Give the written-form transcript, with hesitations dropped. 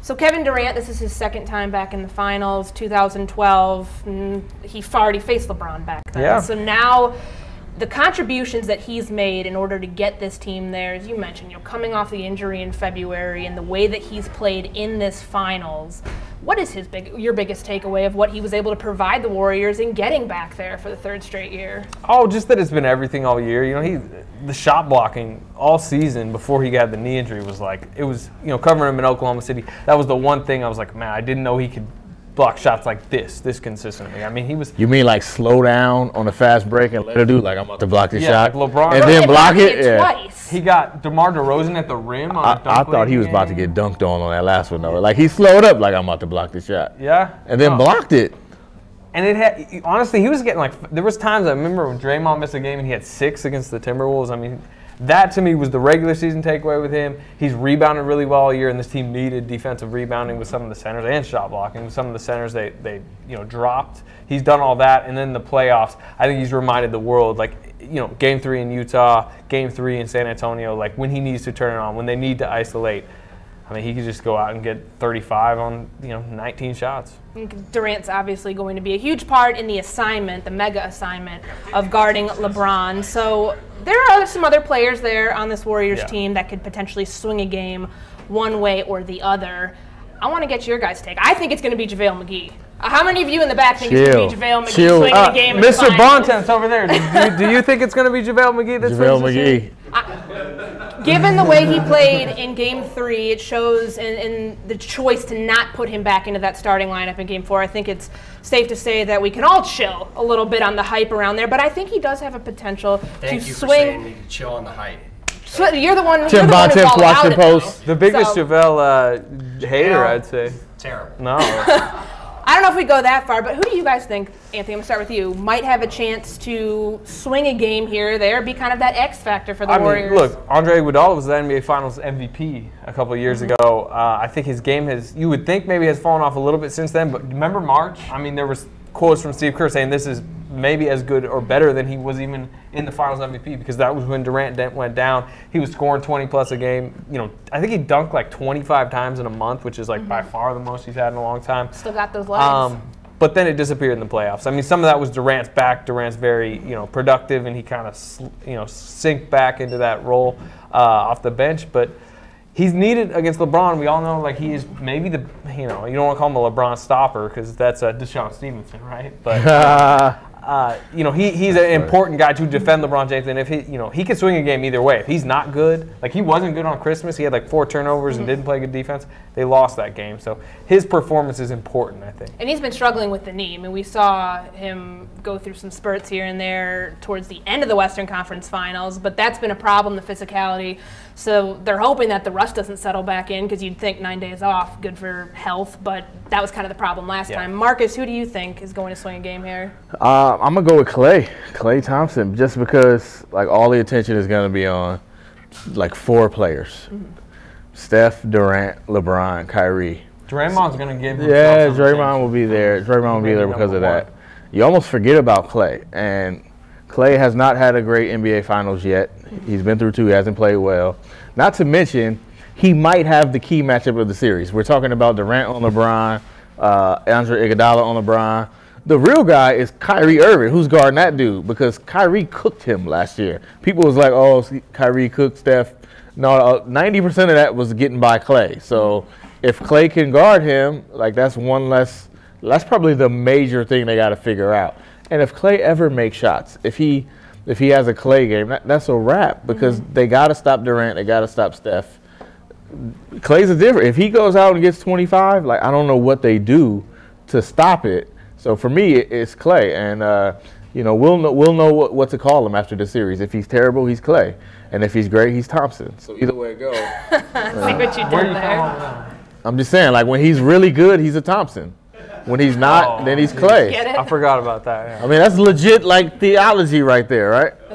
So Kevin Durant, this is his second time back in the finals, 2012. He already faced LeBron back then. Yeah. So now the contributions that he's made in order to get this team there, as you mentioned, coming off the injury in February and the way that he's played in this finals, what is your biggest takeaway of what he was able to provide the Warriors in getting back there for the third straight year? Oh, just that it's been everything all year. The shot blocking all season before he got the knee injury was covering him in Oklahoma City. That was the one thing I was like, man, I didn't know he could block shots like this consistently. I mean, he was. You mean like slow down on a fast break and let it do like I'm about to block the shot, like LeBron, and then block it? Yeah. Twice. He got DeMar DeRozan at the rim. I thought he was about to get dunked on that last one though. Like he slowed up like I'm about to block the shot. Yeah. And then blocked it. And it had, honestly, he was getting there was times I remember when Draymond missed a game and he had 6 against the Timberwolves. I mean, that to me was the regular season takeaway with him. He's rebounded really well all year, and this team needed defensive rebounding with some of the centers and shot blocking with some of the centers they dropped. He's done all that, and then the playoffs, I think he's reminded the world, Game 3 in Utah, Game 3 in San Antonio, when he needs to turn it on, when they need to isolate. I mean, he could just go out and get 35 on 19 shots. Durant's obviously going to be a huge part in the assignment, the mega assignment of guarding LeBron. So there are some other players there on this Warriors team that could potentially swing a game one way or the other. I want to get your guys' take. I think it's going to be JaVale McGee. How many of you in the back think it's going to be JaVale McGee swinging a game in the Mr. finals? Bontemps over there. Do you think it's going to be JaVale McGee that JaVale swings McGee. Given the way he played in Game 3, it shows in the choice to not put him back into that starting lineup in Game 4. I think it's safe to say that we can all chill a little bit on the hype around there, but I think he does have a potential to swing. Thank you for saying we can chill on the hype. So you're the one. Tim Bontemps watched the post. The biggest JaVale hater, I'd say. Terrible. No. I don't know if we go that far, but who do you guys think, Anthony, I'm going to start with you, might have a chance to swing a game here or there, be kind of that X factor for the Warriors? Look, Andre Iguodala was the NBA Finals MVP a couple of years ago. I think his game you would think maybe has fallen off a little bit since then, but remember March? I mean, there was quotes from Steve Kerr saying this is maybe as good or better than he was even in the Finals MVP, because that was when Durant went down. He was scoring 20-plus a game. I think he dunked 25 times in a month, which is by far the most he's had in a long time. Still got those legs. But then it disappeared in the playoffs. I mean, some of that was Durant's back. Durant's very, productive, and he kind of, sink back into that role off the bench. But he's needed against LeBron. We all know, he is maybe the, you don't want to call him a LeBron stopper because that's Deshaun Stevenson, right? But he's an important guy to defend LeBron James, and if he can swing a game either way. If he's not good, he wasn't good on Christmas, he had 4 turnovers and didn't play good defense. They lost that game, so his performance is important, I think. And he's been struggling with the knee. I mean, we saw him go through some spurts here and there towards the end of the Western Conference Finals, but that's been a problem, the physicality. So they're hoping that the rust doesn't settle back in, because you'd think 9 days off, good for health, but that was kind of the problem last time. Marcus, who do you think is going to swing a game here? I'm going to go with Klay Thompson, just because all the attention is going to be on 4 players. Steph, Durant, LeBron, Kyrie. Draymond's going to give him Draymond will be there. Draymond will be there because of that. You almost forget about Klay, and Klay has not had a great NBA Finals yet. He's been through 2. He hasn't played well. Not to mention, he might have the key matchup of the series. We're talking about Durant on LeBron, Andre Iguodala on LeBron. The real guy is Kyrie Irving, who's guarding that dude, because Kyrie cooked him last year. People was like, oh, Kyrie cooked Steph. No, 90% of that was getting by Klay. So if Klay can guard him, that's one less. That's probably the major thing they got to figure out. And if Klay ever makes shots, if he has a Klay game, that's a wrap, because they got to stop Durant, they got to stop Steph. Klay's a different. If he goes out and gets 25, I don't know what they do to stop it. So for me, it's Klay, and we'll know what to call him after the series. If he's terrible, he's Klay, and if he's great, he's Thompson. So either way it goes. See what you did there. I'm just saying, when he's really good, he's a Thompson. When he's not, then he's Klay. Get it? I forgot about that. Yeah. I mean, that's legit theology right there, right?